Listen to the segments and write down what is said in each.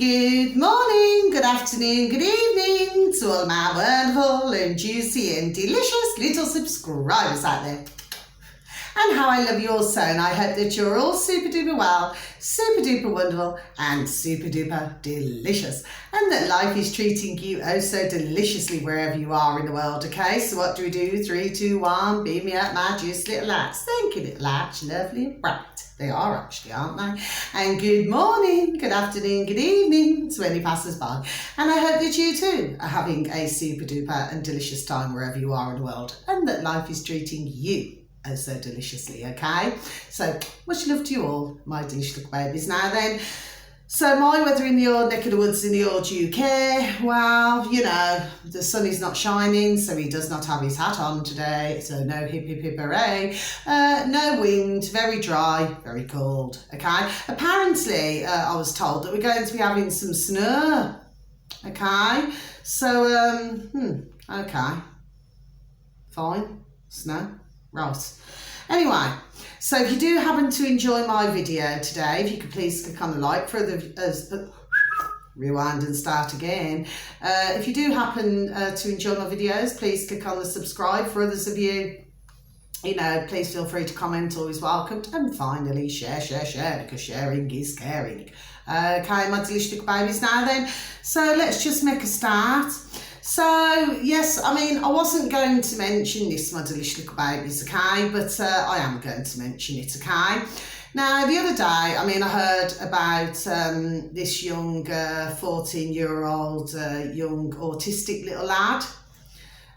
Good morning, good afternoon, good evening to all my wonderful and juicy and delicious little subscribers out there. And how I love you all so, and I hope that you're all super duper well, super duper wonderful, and super duper delicious. And that life is treating you oh so deliciously wherever you are in the world, okay? So what do? 3, 2, 1, beam me up my juice little lights. Thank you, little lights, lovely and bright. They are actually, aren't they? And good morning, good afternoon, good evening to any passers by. And I hope that you too are having a super duper and delicious time wherever you are in the world, and that life is treating you oh so deliciously, okay? So much love to you all, my delicious little babies. Now then, so my weather in your neck of the woods in the old UK, well, you know, the sun is not shining, so he does not have his hat on today, so no hip hip hip hooray, no wind, very dry, very cold, okay? Apparently, I was told that we're going to be having some snow, okay? So, okay, fine, snow. Right. Anyway, so if you do happen to enjoy my video today, if you could please click on the like for the rewind and start again. If you do happen to enjoy my videos, please click on the subscribe. For others of you, you know, please feel free to comment, always welcome. And finally, share, because sharing is caring. Okay, my delicious little babies. Now then, so let's just make a start. So, yes, I mean, I wasn't going to mention this, my delicious little babies, okay, but I am going to mention it, okay. Now, the other day, I mean, I heard about this young 14-year-old young autistic little lad,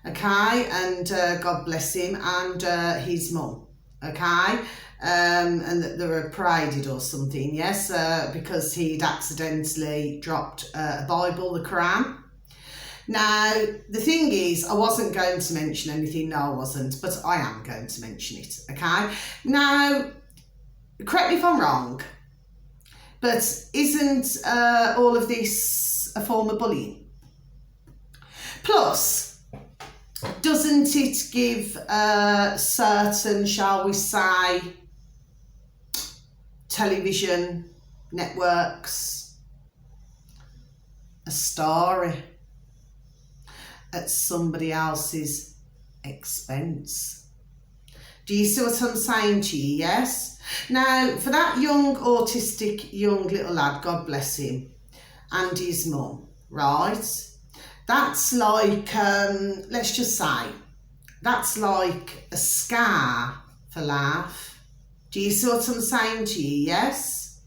okay, and God bless him, and his mum, okay, and that they were paraded or something, yes, because he'd accidentally dropped a Bible, the Quran. Now, the thing is, I wasn't going to mention anything, no I wasn't, but I am going to mention it, okay? Now, correct me if I'm wrong, but isn't all of this a form of bullying? Plus, doesn't it give certain, shall we say, television networks a story at somebody else's expense? Do you see what I'm saying to you? Yes? Now, for that young autistic young little lad, God bless him, and his mum, right? That's like, let's just say, that's like a scar for life. Do you see what I'm saying to you? Yes?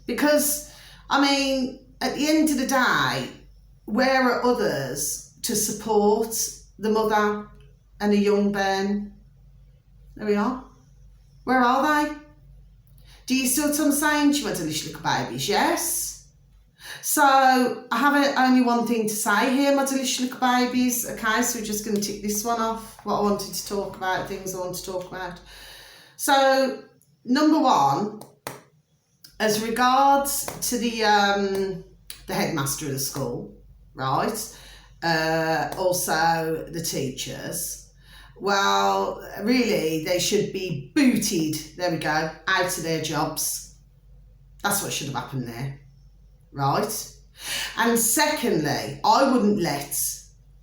Because, I mean, at the end of the day, where are others to support the mother and a young Ben? There we are. Where are they? Do you see what I'm saying to you, my delicious little babies? Yes? So I have only one thing to say here, my delicious little babies. Okay, so we're just going to tick this one off, what I wanted to talk about, things I want to talk about. So, number one, as regards to the headmaster of the school, right? Also the teachers, well, really, they should be booted, there we go, out of their jobs. That's what should have happened there, right? And secondly, I wouldn't let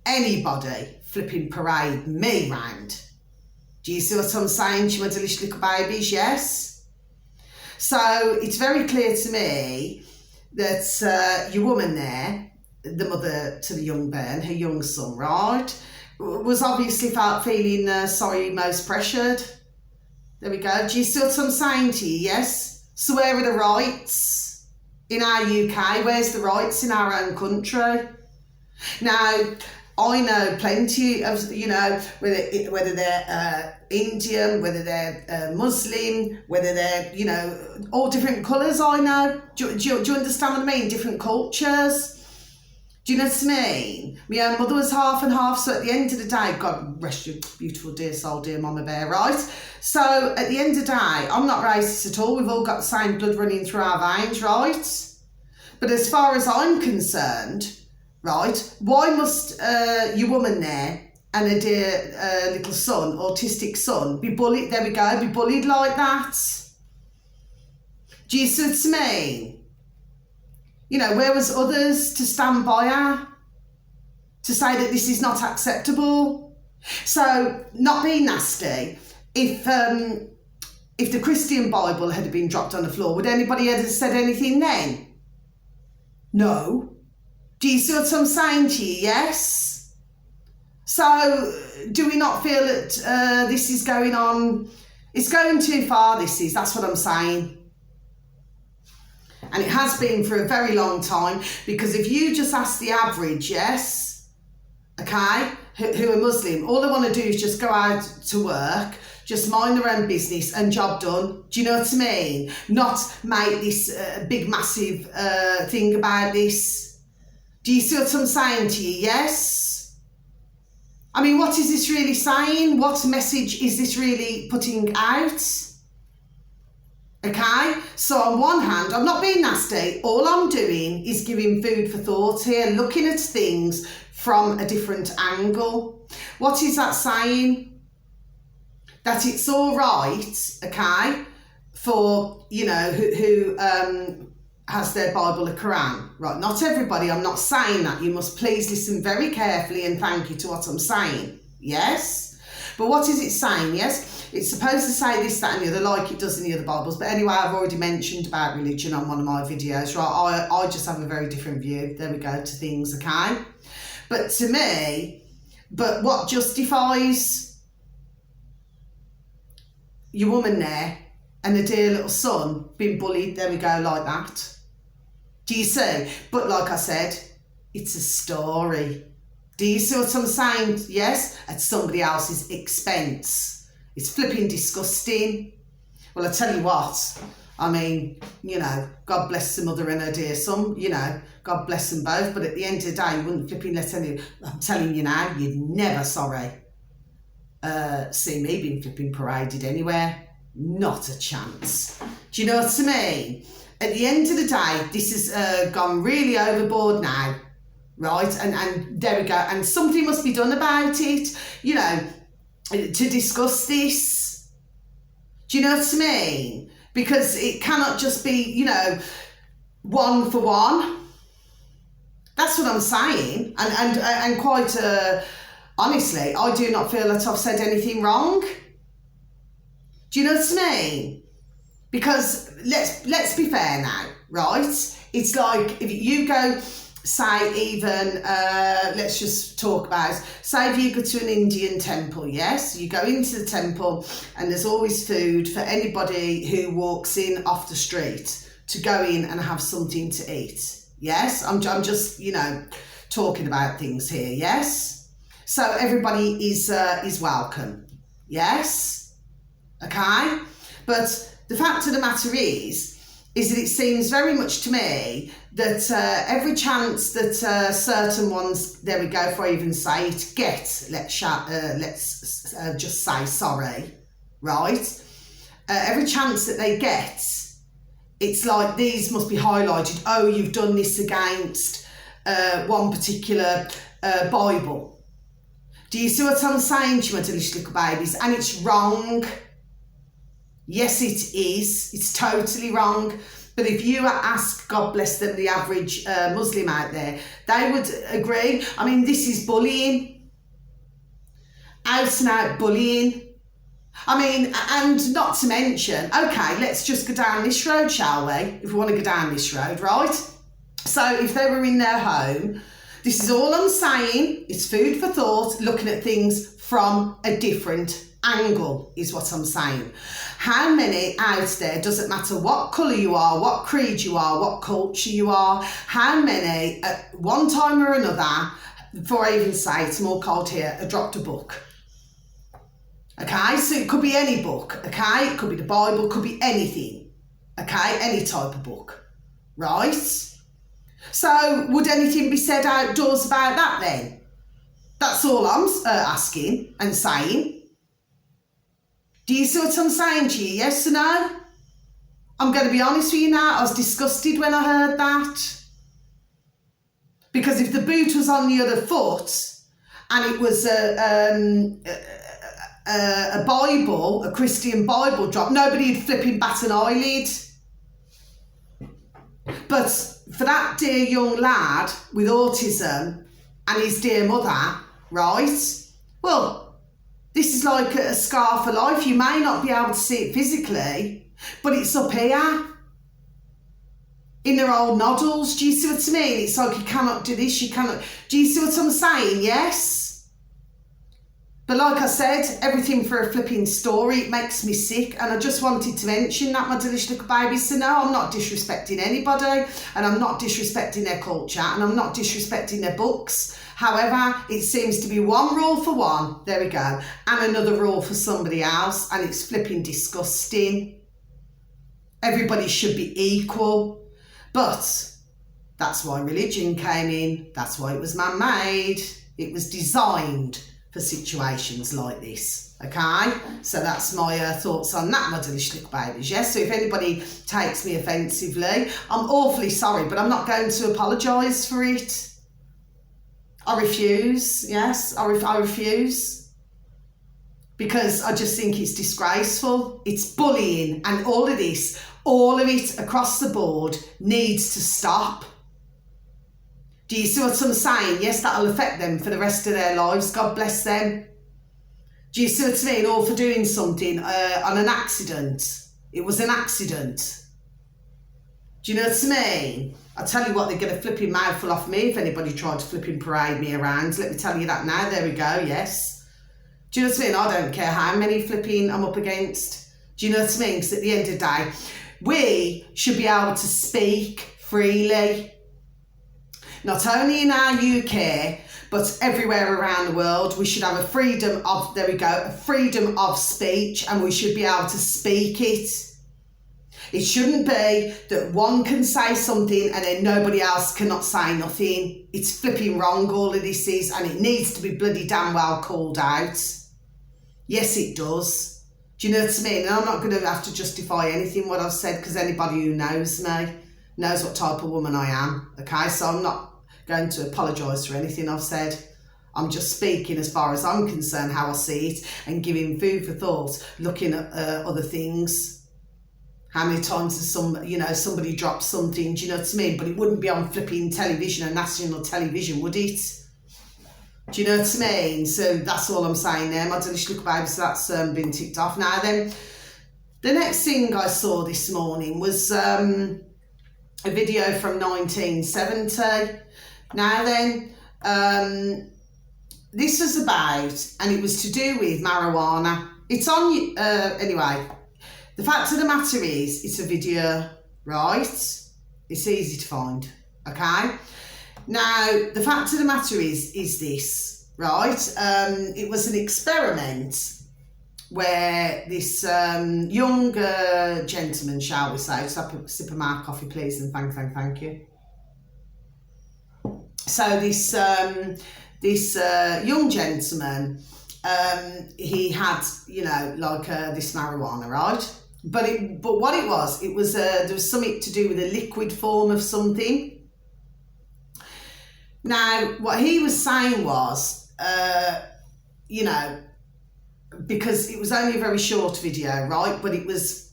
anybody flipping parade me round. Do you see what I'm saying to you, my delicious little babies? Yes? So it's very clear to me that your woman there, the mother to the young Ben, her young son, right, was obviously feeling sorry, most pressured. There we go. Do you see what I'm saying to you? Yes? So where are the rights in our UK? Where's the rights in our own country? Now, I know plenty of, you know, whether they're Indian, whether they're Muslim, whether they're, you know, all different colours, I know. Do you understand what I mean? Different cultures. Do you know what I mean? My own mother was half and half, so at the end of the day, God rest your beautiful dear soul, dear Mama Bear, right? So at the end of the day, I'm not racist at all. We've all got the same blood running through our veins, right? But as far as I'm concerned, right, why must your woman there and a dear little son, autistic son, be bullied, there we go, be bullied like that? Do you see what I mean? Where was others to stand by her? To say that this is not acceptable? So, not being nasty, if the Christian Bible had been dropped on the floor, would anybody have said anything then? No. Do you see what I'm saying to you? Yes? So, do we not feel that this is going on? It's going too far, this is. That's what I'm saying. And it has been for a very long time, because if you just ask the average, yes, okay, who are Muslim, all they want to do is just go out to work, just mind their own business and job done. Do you know what I mean? Not make this big, massive thing about this. Do you see what I'm saying to you? Yes? I mean, what is this really saying? What message is this really putting out? Okay, so on one hand, I'm not being nasty. All I'm doing is giving food for thought here, looking at things from a different angle. What is that saying? That it's all right, okay, for, who has their Bible or Quran. Right, not everybody, I'm not saying that. You must please listen very carefully and thank you to what I'm saying. Yes? But what is it saying? Yes? It's supposed to say this, that and the other, like it does in the other Bibles. But anyway, I've already mentioned about religion on one of my videos, right? I just have a very different view, there we go, to things, okay? But to me, what justifies your woman there and the dear little son being bullied, there we go, like that? Do you see? But like I said, it's a story. Do you see what I'm saying? Yes? At somebody else's expense. It's flipping disgusting. Well, I tell you what, I mean, God bless the mother and her dear son, God bless them both, but at the end of the day, you wouldn't flipping let any, I'm telling you now, you'd never, see me being flipping paraded anywhere. Not a chance. Do you know what I mean? At the end of the day, this has gone really overboard now, right? And there we go. And something must be done about it, to discuss this. Do you know what I mean? Because it cannot just be, one for one. That's what I'm saying. And quite honestly, I do not feel that I've said anything wrong. Do you know what I mean? Because let's be fair now, right? It's like if you go, say even, let's just talk about, say if you go to an Indian temple, yes? You go into the temple and there's always food for anybody who walks in off the street to go in and have something to eat, yes? I'm just, talking about things here, yes? So everybody is welcome, yes? Okay? But the fact of the matter is that it seems very much to me that every chance that certain ones, there we go, if I even say it, let's just say sorry, right? Every chance that they get, it's like these must be highlighted. Oh, you've done this against one particular Bible. Do you see what I'm saying to you, my delicious little babies? And it's wrong. Yes, it is. It's totally wrong. But if you ask, God bless them, the average Muslim out there, they would agree. I mean, this is bullying. Out and out bullying. I mean, and not to mention, okay, let's just go down this road, shall we? If we want to go down this road, right? So if they were in their home, this is all I'm saying. It's food for thought, looking at things from a different angle is what I'm saying. How many out there, doesn't matter what colour you are, what creed you are, what culture you are, how many at one time or another, before I even say it's more cold here, have dropped a book? Okay, so it could be any book, okay? It could be the Bible, it could be anything, okay? Any type of book, right? So would anything be said outdoors about that then? That's all I'm asking and saying. Do you see what I'm saying to you? Yes or no? I'm going to be honest with you now. I was disgusted when I heard that. Because if the boot was on the other foot and it was a Bible, a Christian Bible drop, nobody'd flipping bat an eyelid. But for that dear young lad with autism and his dear mother, right? Well, this is like a scar for life. You may not be able to see it physically, but it's up here in their old noddles. Do you see what I mean? It's like you cannot do this, you cannot. Do you see what I'm saying? Yes. But like I said, everything for a flipping story, it makes me sick. And I just wanted to mention that, my delicious little babies. So no, I'm not disrespecting anybody, and I'm not disrespecting their culture, and I'm not disrespecting their books. However, it seems to be one rule for one, there we go, and another rule for somebody else, and it's flipping disgusting. Everybody should be equal, but that's why religion came in. That's why it was man-made. It was designed for situations like this, okay? So that's my thoughts on that, my delicious little babies, yes? So if anybody takes me offensively, I'm awfully sorry, but I'm not going to apologise for it. I refuse, yes, I refuse. Because I just think it's disgraceful. It's bullying, and all of it across the board needs to stop. Do you see what I'm saying? Yes, that'll affect them for the rest of their lives. God bless them. Do you see what I mean? Or for doing something on an accident. It was an accident. Do you know what I mean? I tell you what, they're going to flipping mouthful off me if anybody tried to flipping parade me around. Let me tell you that now. There we go, yes. Do you know what I mean? I don't care how many flipping I'm up against. Do you know what I mean? Because at the end of the day, we should be able to speak freely. Not only in our UK, but everywhere around the world. We should have a freedom of, there we go, a freedom of speech, and we should be able to speak it. It shouldn't be that one can say something and then nobody else cannot say nothing. It's flipping wrong, all of this is, and it needs to be bloody damn well called out. Yes, it does. Do you know what I mean? And I'm not going to have to justify anything what I've said, because anybody who knows me knows what type of woman I am, okay? So I'm not going to apologise for anything I've said. I'm just speaking as far as I'm concerned, how I see it, and giving food for thought, looking at other things. How many times has somebody dropped something, do you know what I mean? But it wouldn't be on flipping television, and national television, would it? Do you know what I mean? So that's all I'm saying there, my delicious little baby. So that's been ticked off. Now then, the next thing I saw this morning was a video from 1970. Now then, this was about, and it was to do with marijuana. It's on, anyway, the fact of the matter is, it's a video, right? It's easy to find, okay? Now, the fact of the matter is this, right? It was an experiment where this young gentleman, shall we say, just have a sip of my coffee, please, and thank you. So this young gentleman, he had, this marijuana, right? But what it was there was something to do with a liquid form of something. Now, what he was saying was, because it was only a very short video, right? But it was,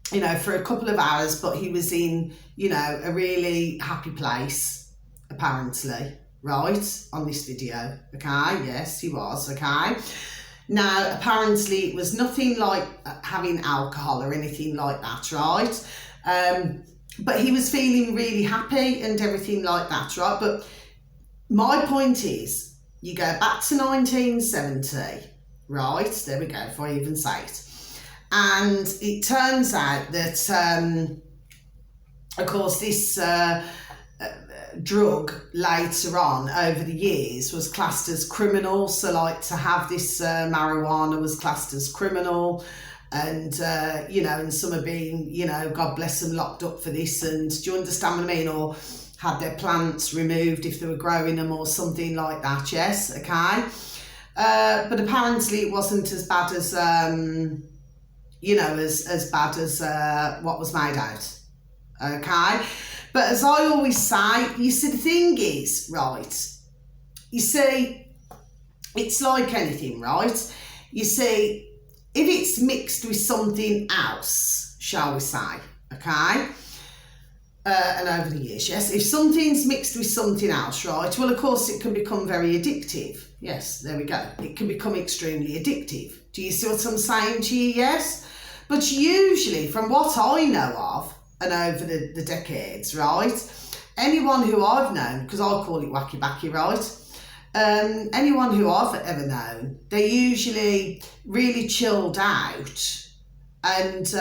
for a couple of hours, but he was in, a really happy place, apparently, right, on this video, okay? Yes, he was, okay? Now, apparently it was nothing like having alcohol or anything like that, right? But he was feeling really happy and everything like that, right? But my point is, you go back to 1970, right? There we go, before I even say it. And it turns out that, of course, this drug later on over the years was classed as criminal. So like to have this marijuana was classed as criminal, and and some are being, God bless them, locked up for this. And do you understand what I mean? Or had their plants removed if they were growing them or something like that. Yes, okay. But apparently it wasn't as bad as as bad as what was made out. Okay. But as I always say, you see, the thing is, right, you see, it's like anything, right? You see, if it's mixed with something else, shall we say, okay, and over the years, yes, if something's mixed with something else, right, well, of course, it can become very addictive. Yes, there we go. It can become extremely addictive. Do you see what I'm saying to you? Yes. But usually, from what I know of, and over the decades, right, anyone who I've known, because I call it wacky backy, right, anyone who I've ever known, they're usually really chilled out and,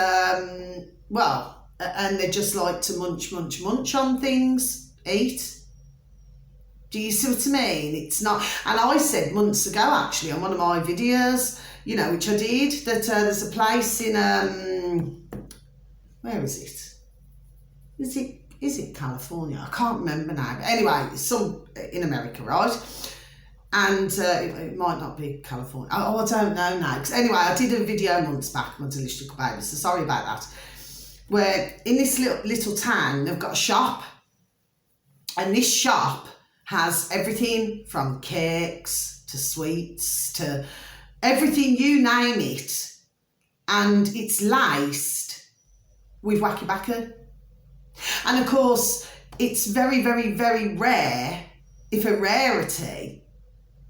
and they just like to munch on things, eat. Do you see what I mean? It's not, and I said months ago actually on one of my videos, you know, which I did, that there's a place in, where is it? Is it California? I can't remember now. But anyway, it's some in America, right? And it might not be California. Oh, I don't know now. Because anyway, I did a video months back, my delicious little baby, so sorry about that. Where in this little town, they've got a shop. And this shop has everything from cakes to sweets to everything, you name it. And it's laced with wacky backer. And of course, it's very, very, very rare, if a rarity,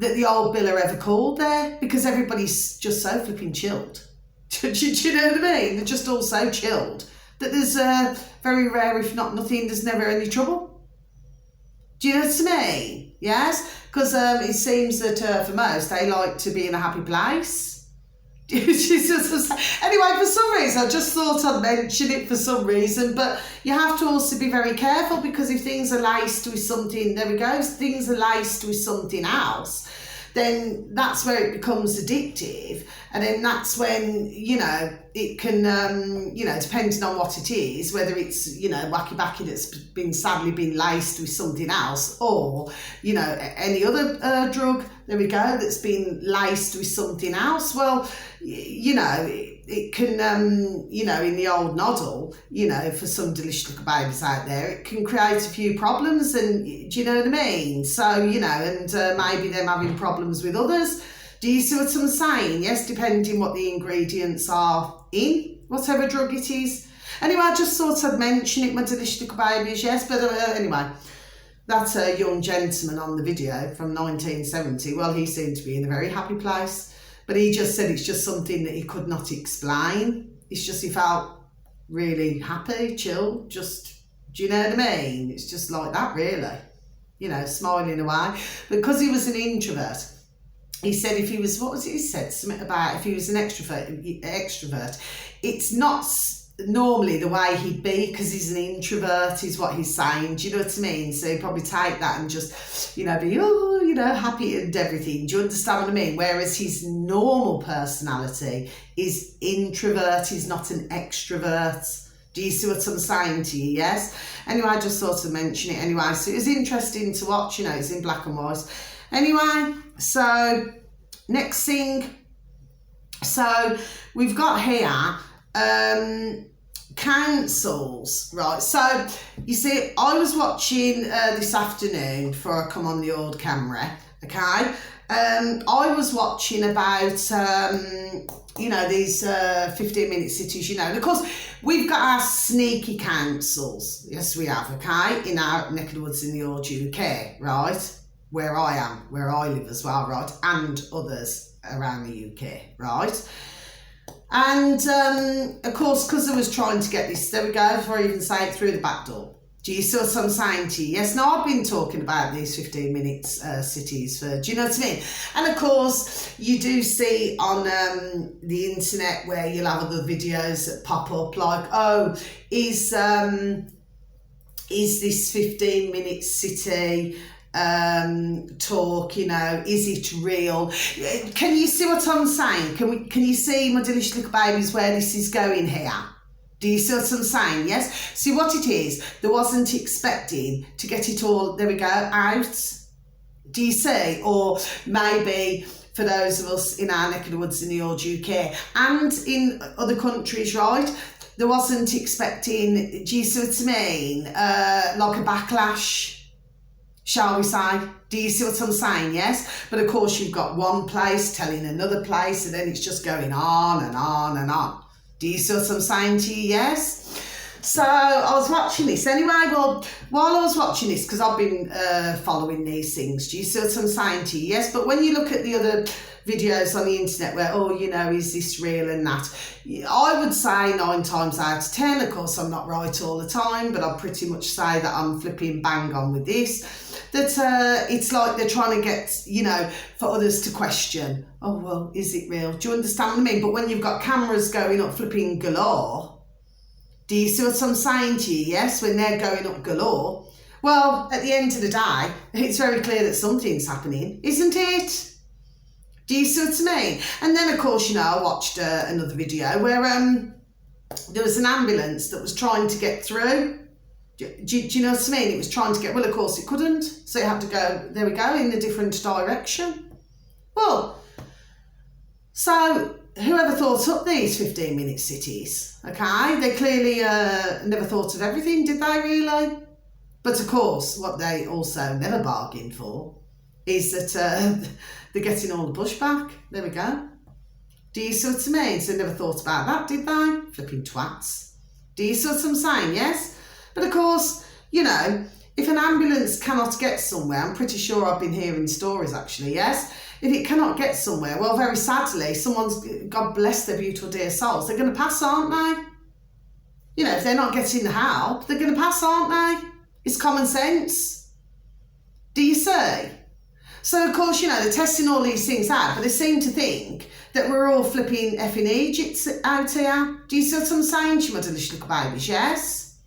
that the old Bill are ever called there, because everybody's just so flipping chilled. Do you know what I mean? They're just all so chilled that there's very rare, if not nothing, there's never any trouble. Do you know what I mean? Yes? Because it seems that for most, they like to be in a happy place. Anyway, for some reason, I just thought I'd mention it for some reason, but you have to also be very careful, because if things are laced with something, there we go, if things are laced with something else, then that's where it becomes addictive. And then that's when, you know, it can, you know, depending on what it is, whether it's, you know, wacky backy that's sadly been laced with something else, or, you know, any other drug, there we go, that's been laced with something else. Well, you know, it can, you know, in the old noddle, you know, for some delicious little babies out there, it can create a few problems, and do you know what I mean? So, you know, and maybe them having problems with others. Do you see what I'm saying? Yes, depending what the ingredients are in whatever drug it is. Anyway, I just thought I'd mention it, my delicious little babies, yes. But anyway, that young gentleman on the video from 1970, well, he seemed to be in a very happy place. But he just said it's just something that he could not explain. It's just he felt really happy, chill, just, do you know what I mean? It's just like that, really. You know, smiling away. Because he was an introvert, he said if he was, what was it he said? Something about if he was an extrovert, it's not normally the way he'd be, because he's an introvert is what he's saying. Do you know what I mean? So he'd probably take that and just, you know, be, oh, you know, happy and everything. Do you understand what I mean? Whereas his normal personality is introvert, he's not an extrovert. Do you see what I'm saying to you? Yes? Anyway, I just thought to mention it anyway. So it was interesting to watch, you know, it's in black and white. Anyway, so next thing, so we've got here councils, right? So you see, I was watching this afternoon before I come on the old camera, okay? I was watching about you know, these 15-minute cities, you know, and of course we've got our sneaky councils, yes we have, okay, in our neck of the woods in the old UK, right, where I am, where I live as well, right, and others around the UK, right. And of course, because I was trying to get this, there we go, before I even say it, through the back door. Do you see what I'm saying to you? Yes, now I've been talking about these 15 minutes cities for, do you know what I mean? And of course, you do see on the internet where you'll have other videos that pop up like, oh, is this 15-minute city talk, you know, is it real? Can you see what I'm saying? Can you see, my delicious little babies, where this is going here? Do you see what I'm saying? Yes? See what it is? There wasn't expecting to get it all, there we go, out. Do you see? Or maybe for those of us in our neck of the woods in the old UK and in other countries, right? There wasn't expecting, do you see what I mean? Like a backlash, shall we say? Do you see what I'm saying? Yes? But of course you've got one place telling another place, and then it's just going on and on and on. Do you see what I'm saying to you? Yes? So I was watching this anyway. Well, while I was watching this, because I've been following these things, do you see what I'm saying to you? Yes, but when you look at the other videos on the internet where, oh, you know, is this real and that, I would say 9 times out of 10, of course I'm not right all the time, but I'll pretty much say that I'm flipping bang on with this, that it's like they're trying to get, you know, for others to question, oh, well, is it real? Do you understand what I mean? But when you've got cameras going up flipping galore, do you see what I'm saying to you? Yes, when they're going up galore, well, at the end of the day, it's very clear that something's happening, isn't it? Do you see what I mean? And then, of course, you know, I watched another video where there was an ambulance that was trying to get through. Do you know what I mean? It was trying to get, well, of course it couldn't. So it had to go, there we go, in a different direction. Well, so whoever thought up these 15-minute cities, okay, they clearly never thought of everything, did they really? But of course, what they also never bargained for is that they're getting all the pushback. There we go. Do you see what I mean? So they never thought about that, did they? Flipping twats. Do you see what I'm saying? Yes? But of course, you know, if an ambulance cannot get somewhere, I'm pretty sure I've been hearing stories actually, yes? If it cannot get somewhere, well, very sadly, someone's, God bless their beautiful dear souls, they're going to pass, aren't they? You know, if they're not getting the help, they're going to pass, aren't they? It's common sense. Do you see? So, of course, you know, they're testing all these things out, but they seem to think that we're all flipping effing Egypt out here. Do you see what I'm saying, you motherless little babies, yes?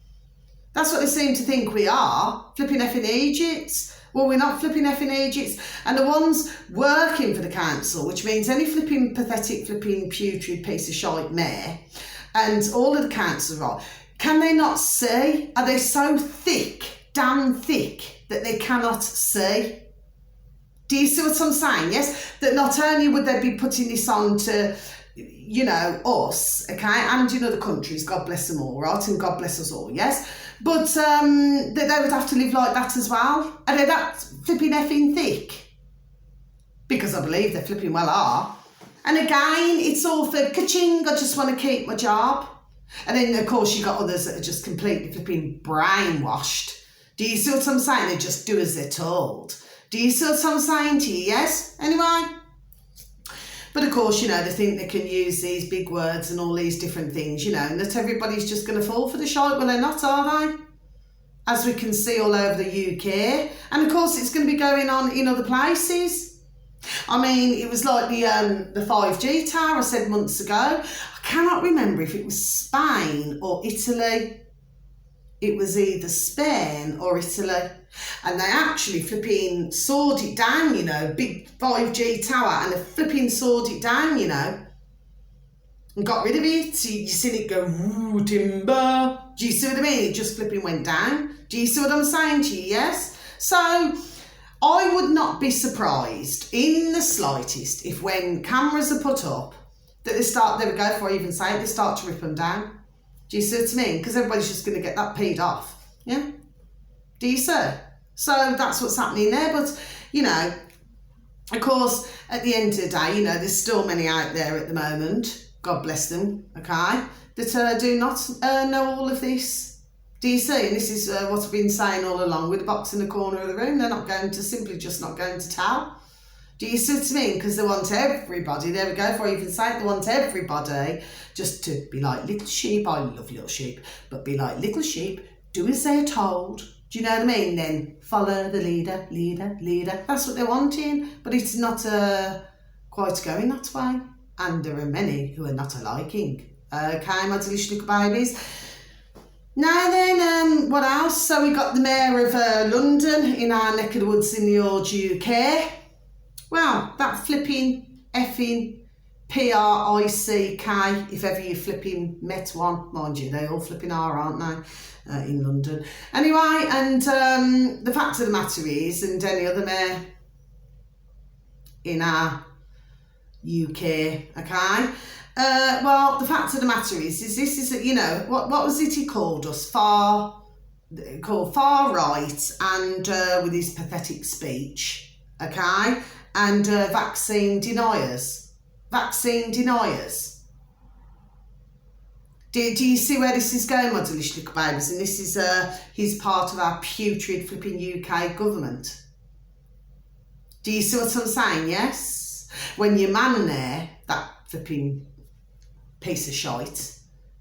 That's what they seem to think we are, flipping effing Egypt. Well, we're not flipping effing Egypt. And the ones working for the council, which means any flipping pathetic, flipping putrid piece of shite mayor, and all of the council are, can they not see? Are they so thick, damn thick, that they cannot see? Do you see what I'm saying? Yes, that not only would they be putting this on to, you know, us, okay, and in other countries, God bless them all, right, and God bless us all, yes, but that they would have to live like that as well. Are they that flipping effing thick? Because I believe they flipping well are. And again, it's all for ka-ching, I just want to keep my job. And then, of course, you got others that are just completely flipping brainwashed. Do you see what I'm saying? They just do as they're told. Do you see what I'm saying to you? Yes? Anyway? But of course, you know, they think they can use these big words and all these different things, you know, and that everybody's just going to fall for the shite. Well, they're not, are they? As we can see all over the UK. And of course, it's going to be going on in other places. I mean, it was like the 5G tower I said months ago. I cannot remember if it was Spain or Italy. It was either Spain or Italy. And they actually flipping sawed it down, you know, big 5G tower, and they flipping sawed it down, you know, and got rid of it. So you seen it go, ooh, timber. Do you see what I mean? It just flipping went down. Do you see what I'm saying to you? Yes? So I would not be surprised in the slightest if when cameras are put up, that they start, there we go, before I even say it, they start to rip them down. Do you see what I mean? Because everybody's just going to get that peed off. Yeah? Do you see? So that's what's happening there. But, you know, of course, at the end of the day, you know, there's still many out there at the moment, God bless them, okay, that do not know all of this. Do you see? And this is what I've been saying all along, with the box in the corner of the room. They're not going to, simply just not going to tell. Do you see what I mean? Because they want everybody, there we go, before I even say it, they want everybody just to be like little sheep. I love little sheep, but be like little sheep, do as they're told. Do you know what I mean? Then follow the leader, leader, leader. That's what they're wanting, but it's not quite going that way. And there are many who are not liking. Okay, my delicious little babies. Now then, what else? So we got the Mayor of London in our neck of the woods in the old UK. Well, that flipping effing P-R-I-C-K, if ever you flipping met one. Mind you, they all flipping are, aren't they, in London. Anyway, and the fact of the matter is, and any other mayor in our UK, okay? Well, the fact of the matter is this is, you know, what was it he called us? Far right, and with his pathetic speech, okay? And vaccine deniers. Do you see where this is going, my delicious little babies? And this is he's part of our putrid flipping UK government. Do you see what I'm saying? Yes? When your man there, that flipping piece of shite,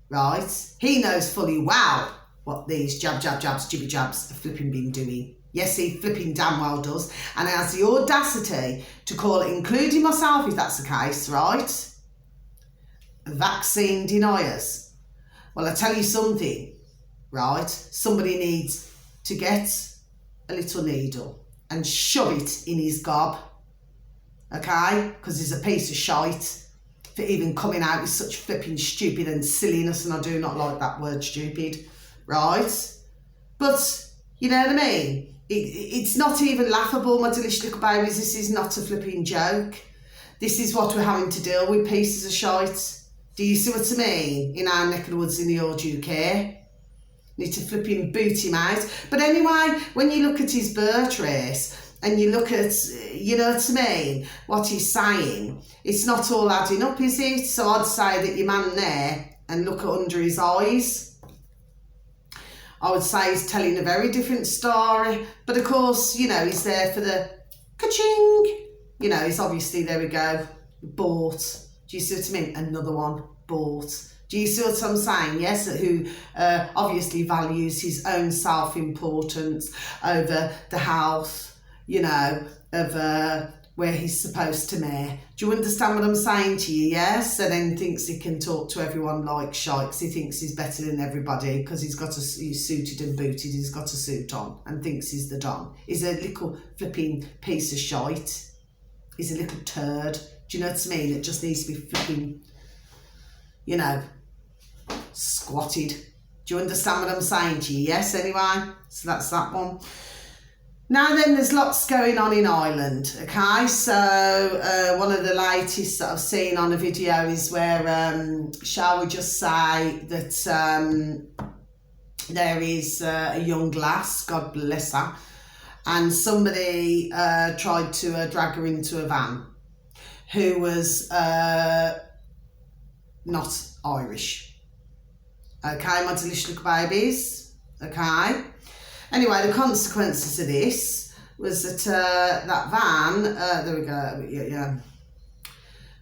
right? He knows fully well what these jibby jabs have flipping been doing. Yes, he flipping damn well does. And has the audacity to call it, including myself if that's the case, right? Vaccine deniers. Well, I tell you something, right? Somebody needs to get a little needle and shove it in his gob, okay? Because he's a piece of shite for even coming out with such flipping stupid and silliness, and I do not like that word stupid, right? But, you know what I mean? It's not even laughable, my delicious little babies. This is not a flipping joke. This is what we're having to deal with, pieces of shite. Do you see what I mean? In our neck of the woods in the old UK. Need to flipping boot him out. But anyway, when you look at his birth race and you look at, you know what I mean, what he's saying, it's not all adding up, is it? So I'd say that your man there, and look under his eyes, I would say he's telling a very different story. But of course, you know, he's there for the ka-ching. You know, he's obviously, there we go, bought. Do you see what I mean? Another one bought. Do you see what I'm saying? Yes, who obviously values his own self-importance over the health, you know, of where he's supposed to mayor. Do you understand what I'm saying to you? Yes? And then thinks he can talk to everyone like shite. He thinks he's better than everybody because he's suited and booted. He's got a suit on and thinks he's the Don. He's a little flipping piece of shite. He's a little turd. Do you know what I mean? It just needs to be flipping, you know, squatted. Do you understand what I'm saying to you? Yes, anyway? So that's that one. Now then, there's lots going on in Ireland, okay? So one of the latest that I've seen on a video is where, shall we just say that there is a young lass, God bless her, and somebody tried to drag her into a van who was not Irish. Okay, my delicious little babies, okay? Anyway, the consequences of this was that that van, there we go, yeah.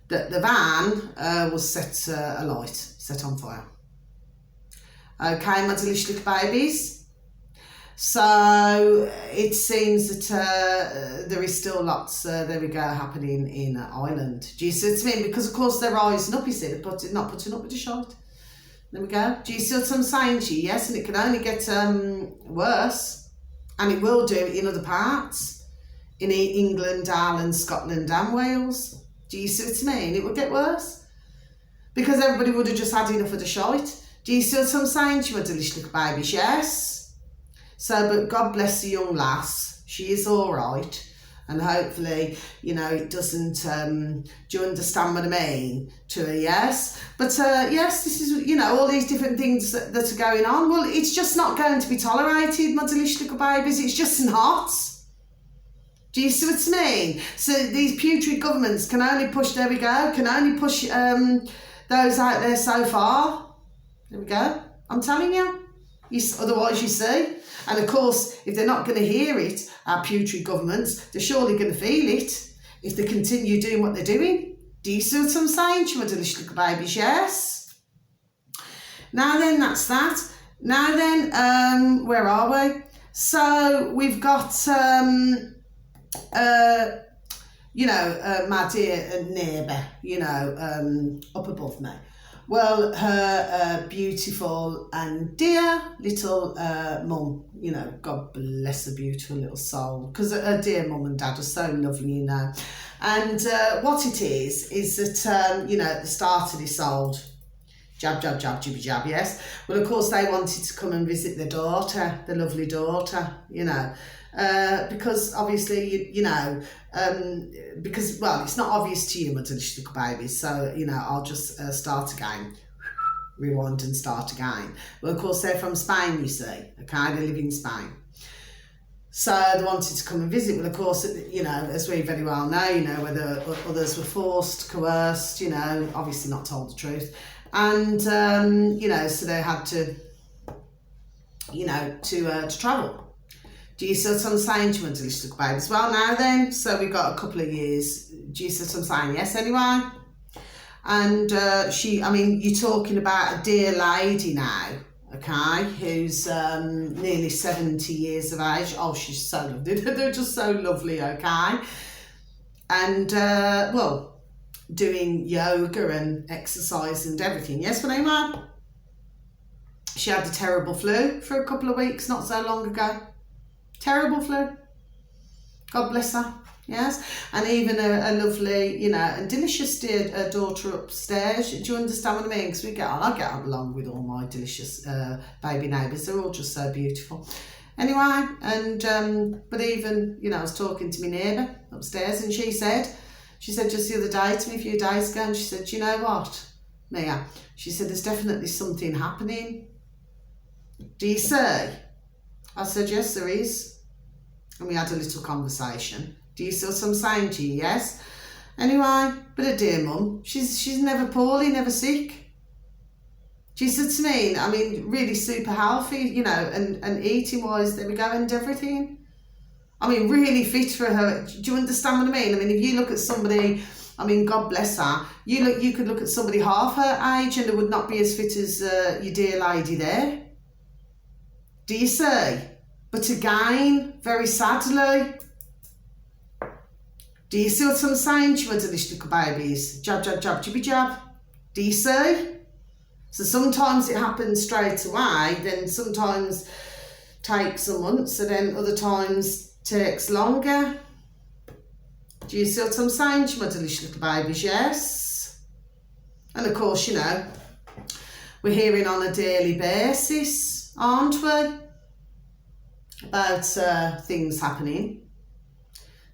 The van was set alight, set on fire. Okay, my delicious little babies. So it seems that there is still lots, there we go, happening in Ireland. Do you see what I mean? Because of course they're rising up, you see, they're not putting up with the shite. There we go. Do you see what I'm saying to you? Yes, and it can only get worse. And it will do in other parts. In England, Ireland, Scotland and Wales. Do you see what I mean? It will get worse. Because everybody would have just had enough of the shite. Do you see what I'm saying to you, my delicious little babies? Yes? So, but God bless the young lass. She is all right. And hopefully, you know, it doesn't, do you understand what I mean? To her, yes? But yes, this is, you know, all these different things that are going on. Well, it's just not going to be tolerated, my delicious little babies. It's just not. Do you see what I mean? So these putrid governments can only push, there we go, can only push those out there so far. There we go. I'm telling you. Otherwise, you see. And of course, if they're not going to hear it, our putrid governments, they're surely going to feel it if they continue doing what they're doing. Do you see what I'm saying to my delicious little babies? Yes. Now then, that's that. Now then, where are we? So we've got, you know, my dear neighbour, you know, up above me. Well, her beautiful and dear little mum, you know, God bless her beautiful little soul, because her dear mum and dad are so lovely, you know. And what it is that, you know, at the start of this old jab, jibby jab, yes. Well, of course, they wanted to come and visit their daughter, the lovely daughter, you know. Because obviously, you know, because, well, it's not obvious to you, my delicious little babies, so, you know, I'll just start again, rewind and start again. Well, of course, they're from Spain, you see, okay, they live in Spain. So they wanted to come and visit. Well, of course, you know, as we very well know, you know, whether others were forced, coerced, you know, obviously not told the truth. And, so they had to, to travel. Do you see what I'm saying? Do you want to listen to babies? Well, now then, so we've got a couple of years. Do you see what I'm saying? Yes, anyway. And you're talking about a dear lady now, okay, who's nearly 70 years of age. Oh, she's so lovely. They're just so lovely, okay. And, doing yoga and exercise and everything. Yes, but anyway, she had a terrible flu for a couple of weeks not so long ago. Terrible flu. God bless her. Yes, and even a lovely, and delicious dear daughter upstairs. Do you understand what I mean? Because I get on along with all my delicious baby neighbours. They're all just so beautiful. Anyway, and but even, I was talking to my neighbour upstairs, and she said just the other day to me, a few days ago, and she said, you know what, Mia? She said, there's definitely something happening. Do you see? I said, yes, there is. And we had a little conversation. Do you see what I'm saying to you? Yes. Anyway, but a dear mum, she's never poorly, never sick. She said to me, really super healthy, and eating wise, there we go, and everything. Really fit for her. Do you understand what I mean? If you look at somebody, God bless her, you could look at somebody half her age and they would not be as fit as your dear lady there. Do you see? But again, very sadly, do you see what I'm saying? She went to these little babies. Jab, jab, jab, jibby jab. Do you see? So sometimes it happens straight away, then sometimes takes some months, and then other times takes longer. Do you see what I'm saying? She went to these little babies, yes. And of course, we're hearing on a daily basis, aren't we? About things happening.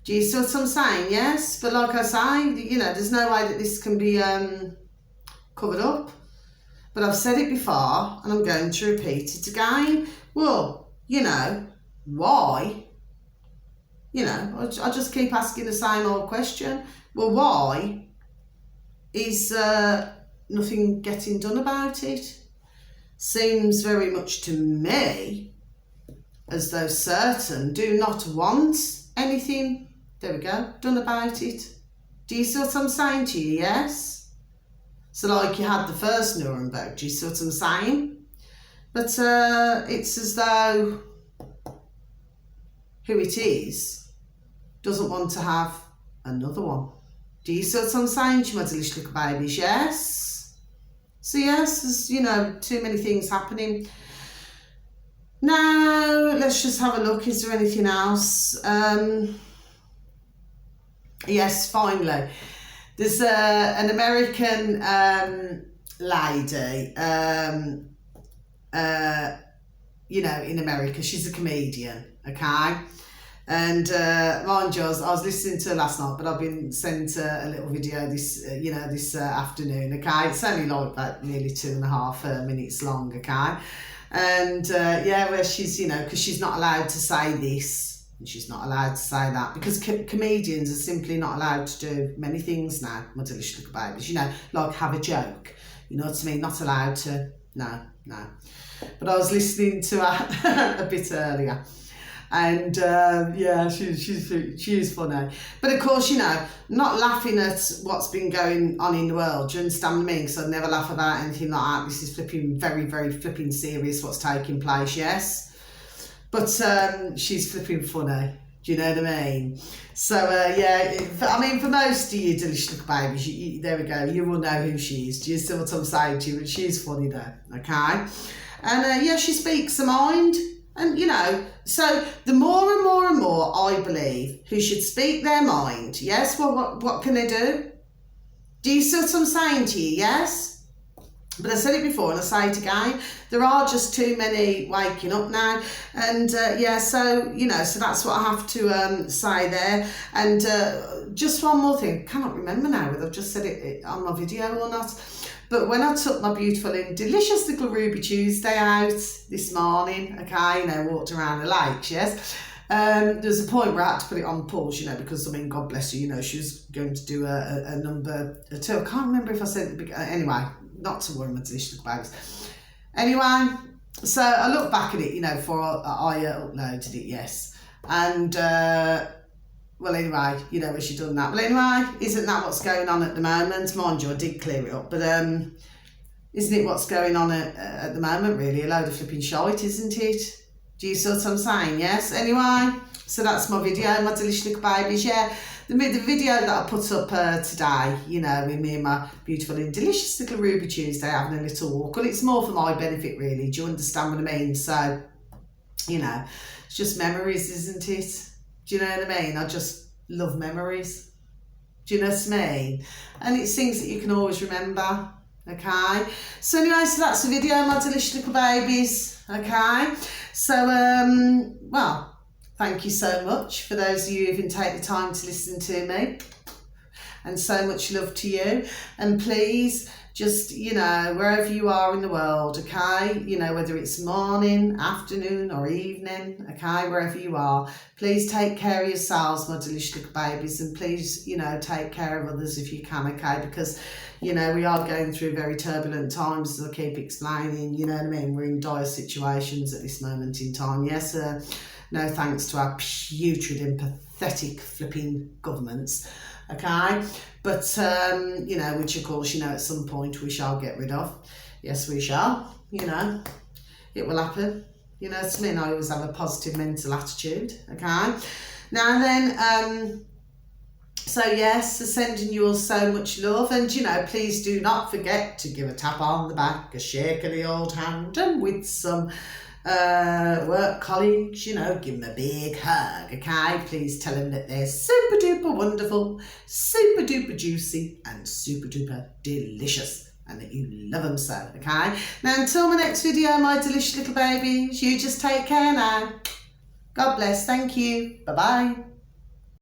Do you see what I'm saying? Yes, but like I say, there's no way that this can be covered up. But I've said it before, and I'm going to repeat it again. Well, why? I just keep asking the same old question. Well, why is nothing getting done about it? Seems very much to me as though certain do not want anything, there we go, done about it. Do you see what I'm saying to you? Yes? So like you had the first Nuremberg, do you see what I'm saying? But it's as though who it is doesn't want to have another one. Do you see what I'm saying? She wants to little babies, yes? So yes, there's, too many things happening. Now, let's just have a look. Is there anything else? Yes, finally. There's an American lady, in America. She's a comedian, okay? And mind you, I was listening to her last night, but I've been sent a little video this afternoon, okay? It's only like about nearly 2.5 minutes long, okay? And where she's, because she's not allowed to say this and she's not allowed to say that, because comedians are simply not allowed to do many things now, my delicious little babies, like have a joke, you know what I mean? Not allowed to, no. But I was listening to her a bit earlier. And she's funny, but of course, not laughing at what's been going on in the world. Do you understand what I mean? Because I'd never laugh about anything like that. This is flipping very, very flipping serious what's taking place. Yes, but she's flipping funny. Do you know what I mean? So for most of you delicious little babies, there we go. You will know who she is. Do you see what I'm saying to you? But she's funny though. Okay, and she speaks her mind. And, so the more and more I believe who should speak their mind, yes, well, what can they do? Do you see what I'm saying to you, yes? But I said it before and I say it again, there are just too many waking up now. And, so that's what I have to say there. And just one more thing, I cannot remember now whether I've just said it on my video or not. But when I took my beautiful and delicious little Ruby Tuesday out this morning, okay, walked around the lakes, yes, there's a point where I had to put it on pause, because, God bless her, she was going to do a number 2. I can't remember if I said it, anyway, not to worry, my delicious little babies. Anyway, so I look back at it, you know, before I uploaded it, yes. And, well, anyway, you know, she done that. Well, anyway, isn't that what's going on at the moment? Mind you, I did clear it up, but isn't it what's going on at the moment, really? A load of flipping shite, isn't it? Do you see what I'm saying? Yes? Anyway, so that's my video, my delicious little babies, yeah. The video that I put up today, you know, with me and my beautiful and delicious little Ruby Tuesday having a little walk. Well, it's more for my benefit, really. Do you understand what I mean? So, you know, it's just memories, isn't it? Do you know what I mean? I just love memories. Do you know what I mean? And it's things that you can always remember, okay? So anyway, so that's the video, my delicious little babies, okay? So, well, thank you so much for those of you who even take the time to listen to me. And so much love to you. And please, just, you know, wherever you are in the world, okay, you know, whether it's morning, afternoon or evening, okay, wherever you are, please take care of yourselves, my delicious little babies, and please, you know, take care of others if you can, okay, because, you know, we are going through very turbulent times, as I keep explaining, you know what I mean, we're in dire situations at this moment in time. Yes, no thanks to our putrid and pathetic flipping governments, okay, but you know, which of course, you know, at some point we shall get rid of. Yes, we shall, you know, it will happen, you know what I mean. I always have a positive mental attitude, okay. Now then, so yes, sending you all so much love, and you know, please do not forget to give a tap on the back, a shake of the old hand, and with some work colleagues, you know, give them a big hug, okay? Please tell them that they're super duper wonderful, super duper juicy, and super duper delicious, and that you love them so, okay? Now, until my next video, my delicious little babies, you just take care now. God bless, thank you, bye-bye.